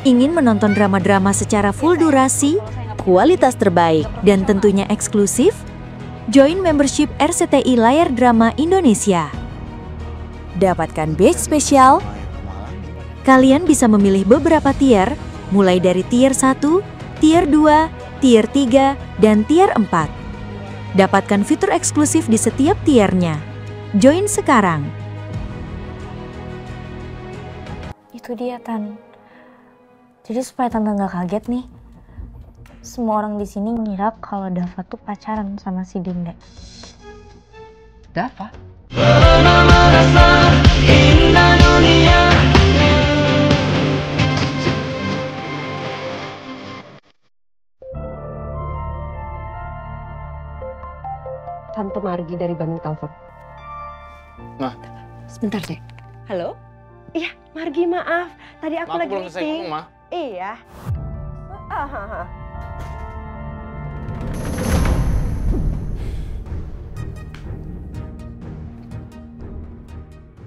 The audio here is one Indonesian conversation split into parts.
Ingin menonton drama-drama secara full durasi, kualitas terbaik, dan tentunya eksklusif? Join membership RCTI Layar Drama Indonesia. Dapatkan batch spesial. Kalian bisa memilih beberapa tier, mulai dari tier 1, tier 2, tier 3, dan tier 4. Dapatkan fitur eksklusif di setiap tiernya. Join sekarang. Itu dia, Tan. Jadi supaya Tante nggak kaget nih, semua orang di sini ngira kalau Dava tuh pacaran sama si Dinda. Dava? Tante Margi dari Bandung telepon. Nah, sebentar deh. Halo? Iya, Margi maaf. Tadi aku lagi belum selesai meeting. ngomong, Ma. Iya.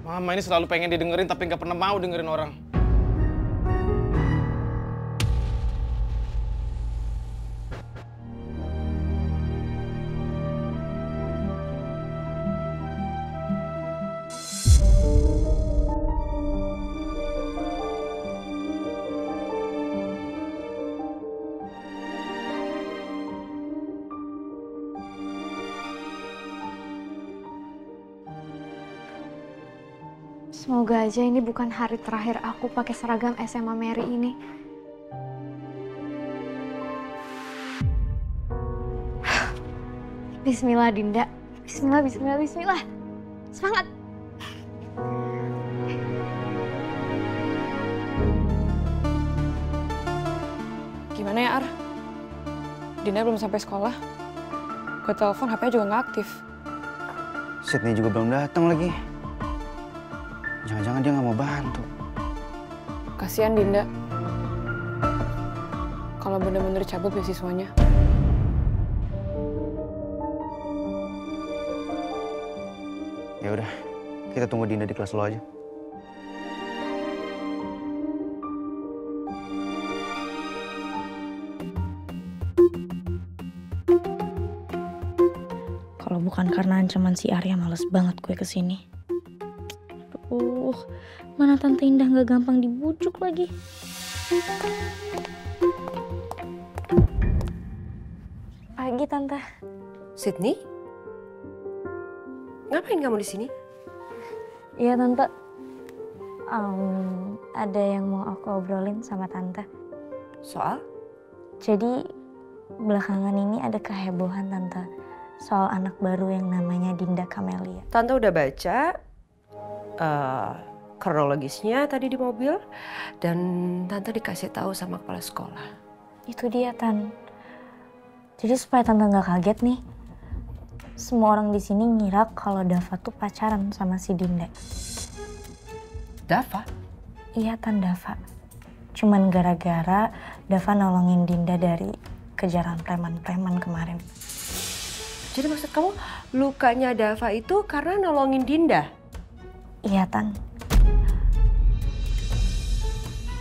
Mama ini selalu pengen didengerin tapi nggak pernah mau dengerin orang. Semoga aja ini bukan hari terakhir aku pakai seragam SMA Mary ini. Bismillah, Dinda. Bismillah, bismillah, bismillah. Semangat! Gimana ya, Ar? Dinda belum sampai sekolah. Gue telepon, HP-nya juga nggak aktif. Sydney juga belum datang lagi. Jangan-jangan dia nggak mau bantu. Kasihan Dinda. Kalau bener-bener cabut beasiswanya. Ya udah, kita tunggu Dinda di kelas lo aja. Kalau bukan karena ancaman si Arya, males banget gue kesini. Mana Tante Indah nggak gampang dibujuk lagi. Pagi, Tante. Sydney? Ngapain kamu di sini? Iya, Tante. Ada yang mau aku obrolin sama Tante. Soal? Jadi, belakangan ini ada kehebohan, Tante. Soal anak baru yang namanya Dinda Camelia. Tante udah baca kronologisnya tadi di mobil. Dan Tante dikasih tahu sama kepala sekolah. Itu dia, Tan. Jadi supaya Tante nggak kaget nih, semua orang di sini ngira kalau Dava tuh pacaran sama si Dinda. Dava? Iya, Tan, Dava. Cuman gara-gara Dava nolongin Dinda dari kejaran preman-preman kemarin. Jadi maksud kamu lukanya Dava itu karena nolongin Dinda? Iya, Tan.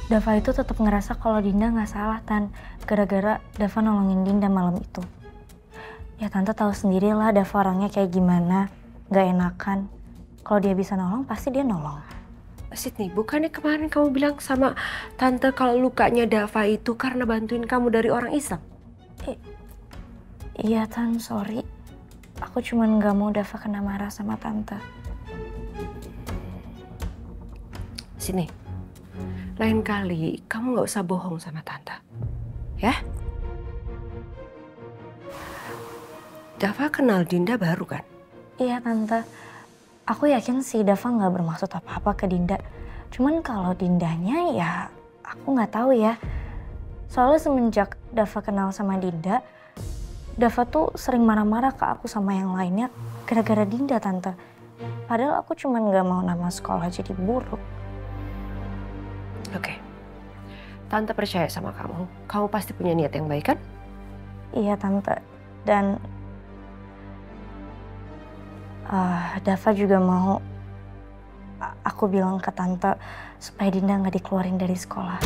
Dava itu tetap ngerasa kalau Dinda nggak salah, Tan. Gara-gara Dava nolongin Dinda malam itu. Ya, Tante tahu sendirilah Dava orangnya kayak gimana. Nggak enakan. Kalau dia bisa nolong, pasti dia nolong. Sydney, bukannya kemarin kamu bilang sama Tante kalau lukanya Dava itu karena bantuin kamu dari orang iseng? Iya, Tan, sorry. Aku cuman nggak mau Dava kena marah sama Tante. Sydney, lain kali kamu nggak usah bohong sama Tante. Ya? Dava kenal Dinda baru kan? Iya, Tante. Aku yakin sih Dava nggak bermaksud apa-apa ke Dinda. Cuman kalau Dindanya ya aku nggak tahu ya. Soalnya semenjak Dava kenal sama Dinda, Dava tuh sering marah-marah ke aku sama yang lainnya gara-gara Dinda, Tante. Padahal aku cuman nggak mau nama sekolah jadi buruk. Oke. Tante percaya sama kamu. Kamu pasti punya niat yang baik kan? Iya, Tante. Dan Dava juga mau aku bilang ke Tante supaya Dinda nggak dikeluarin dari sekolah.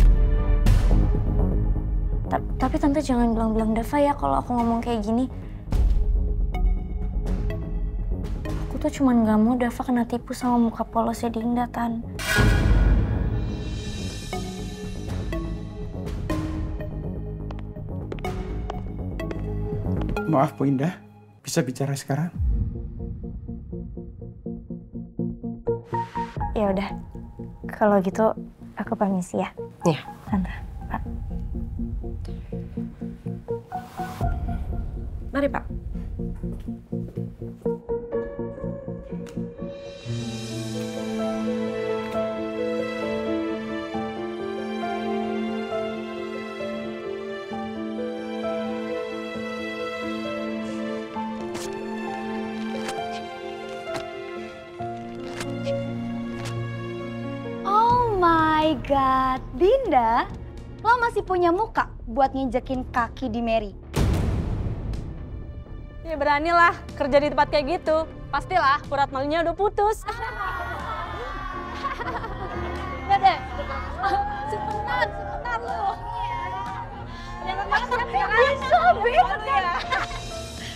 Tapi tante jangan bilang-bilang Dava ya kalau aku ngomong kayak gini. Aku tuh cuman gak mau Dava kena tipu sama muka polosnya Dinda, Tan. Maaf Bu Indah, bisa bicara sekarang? Ya udah, kalau gitu aku permisi ya. Iya. Tante, Pak. Mari, Pak. Oh my god, Dinda, lo masih punya muka buat nginjekin kaki di Mary? Ya beranilah kerja di tempat kayak gitu. Pastilah urat malunya udah putus. Ya deh, sebentar lo. Jangan banget ya, bisa.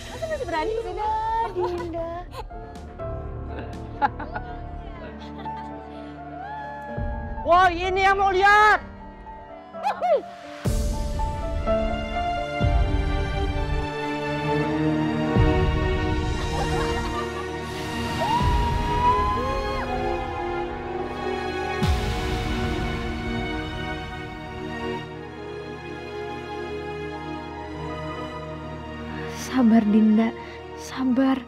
Masa masih berani kesini? Dinda. Woi, ini yang mau lihat. Sabar Dinda, sabar.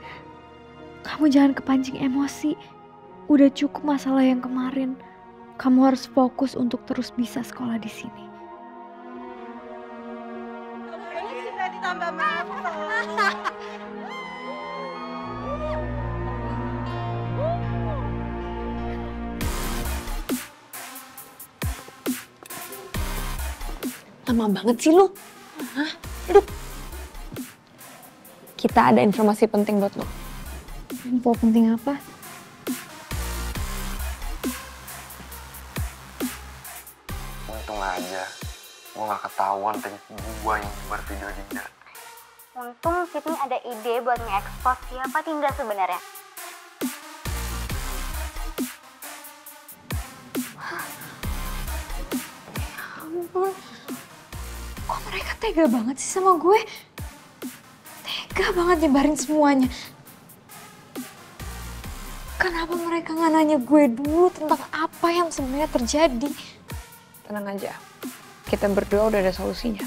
Kamu jangan kepancing emosi. Udah cukup masalah yang kemarin. Kamu harus fokus untuk terus bisa sekolah di sini. Lama banget sih lu. Hah? Duduk. Kita ada informasi penting buat lo. Info penting apa? Untung aja gue gak ketahuan teknik gue yang nyebar video Dinda. Untung Sydney ada ide buat nge-expose siapa Dinda sebenarnya. Ampun, kok mereka tega banget sih sama gue? Tega banget nyebarin semuanya. Kenapa mereka nggak nanya gue dulu tentang apa yang sebenarnya terjadi? Tenang aja, kita berdua udah ada solusinya.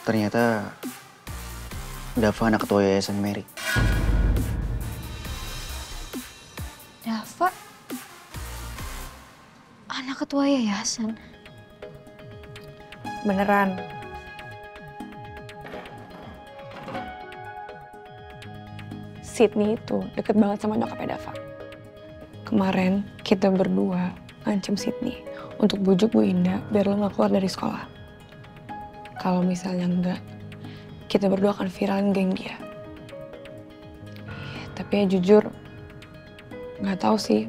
Ternyata Dava anak ketua yayasan Mary. Dava? Anak ketua yayasan? Beneran. Sydney itu deket banget sama nyokapnya Dava. Kemarin kita berdua ngancem Sydney untuk bujuk Bu Indah biar lo gak keluar dari sekolah. Kalau misalnya enggak, kita berdua akan viralin geng dia. Tapi ya jujur, nggak tahu sih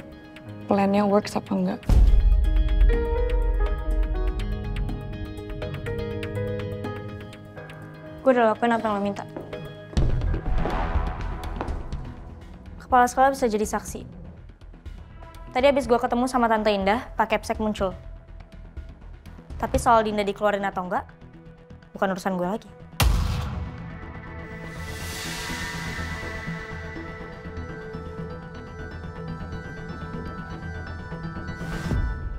plannya works apa enggak. Gue udah lakuin apa yang lo minta. Kepala sekolah bisa jadi saksi. Tadi abis gue ketemu sama Tante Indah, Pak Kepsek muncul. Tapi soal Dinda dikeluarin atau enggak, bukan urusan gue lagi.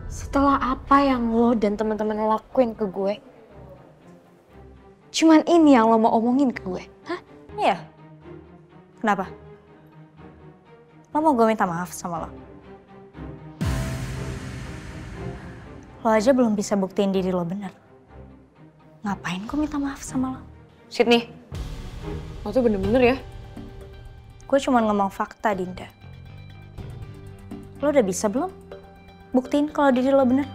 Setelah apa yang lo dan teman-teman lakuin ke gue, cuman ini yang lo mau omongin ke gue, hah? Iya. Kenapa? Lo mau gue minta maaf sama lo? Lo aja belum bisa buktiin diri lo bener. Ngapain gue minta maaf sama lo? Sydney, lo tuh bener-bener ya. Gue cuma ngomong fakta, Dinda. Lo udah bisa belum buktiin kalau diri lo bener?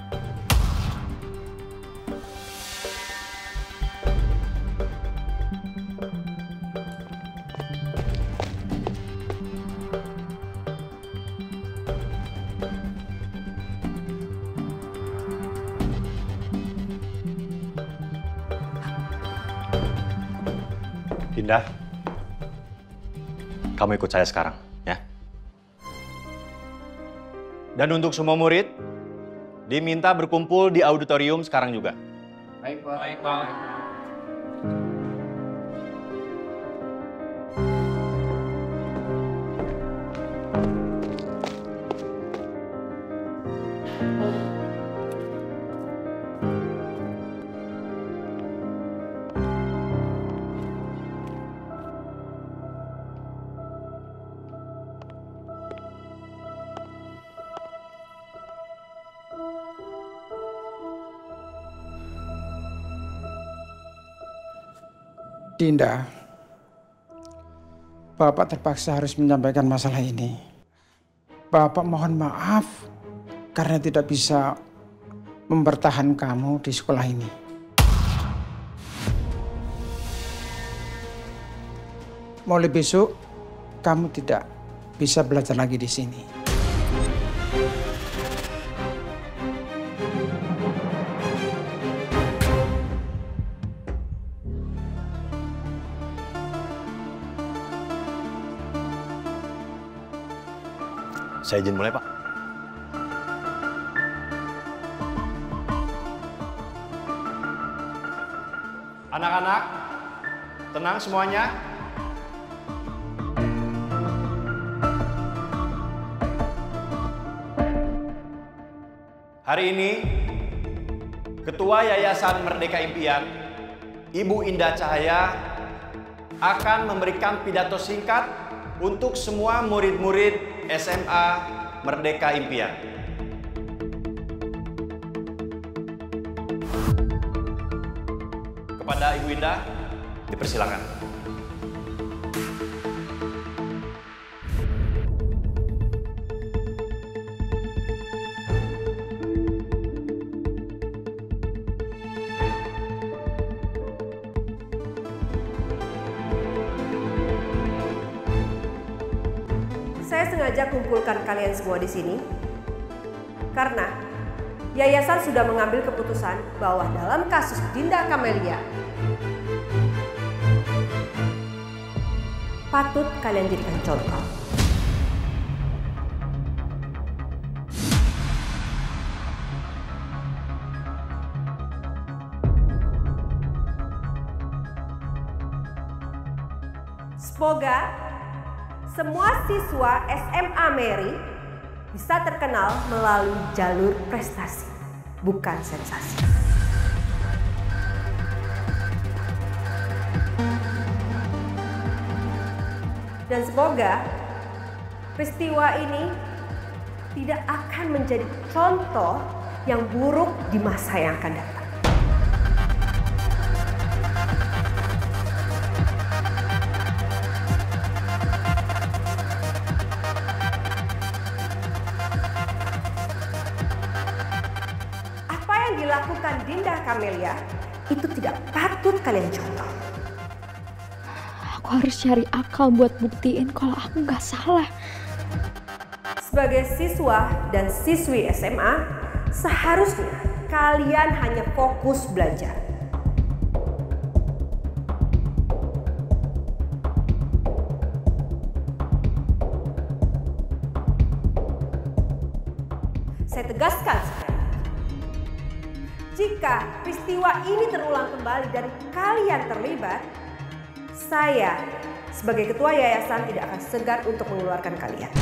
Dinda, kamu ikut saya sekarang, ya. Dan untuk semua murid, diminta berkumpul di auditorium sekarang juga. Baik, Pak. Baik, Pak. Dinda, Bapak terpaksa harus menyampaikan masalah ini. Bapak mohon maaf karena tidak bisa mempertahankan kamu di sekolah ini. Mulai besok, kamu tidak bisa belajar lagi di sini. Saya izin mulai, Pak. Anak-anak, tenang semuanya. Hari ini, Ketua Yayasan Merdeka Impian, Ibu Indah Cahaya, akan memberikan pidato singkat untuk semua murid-murid SMA Merdeka Impian. Kepada Ibu Indah, dipersilakan. Saya sengaja kumpulkan kalian semua di sini karena yayasan sudah mengambil keputusan bahwa dalam kasus Dinda Camelia patut kalian jadikan contoh. Semoga semua siswa SMA Mary bisa terkenal melalui jalur prestasi, bukan sensasi. Dan semoga peristiwa ini tidak akan menjadi contoh yang buruk di masa yang akan datang. Dilakukan Dinda Camelia itu tidak patut kalian contoh. Aku harus cari akal buat buktiin kalau aku nggak salah. Sebagai siswa dan siswi SMA, seharusnya kalian hanya fokus belajar. Saya tegaskan sekali. Jika peristiwa ini terulang kembali dan kalian terlibat, saya sebagai ketua yayasan tidak akan segan untuk mengeluarkan kalian.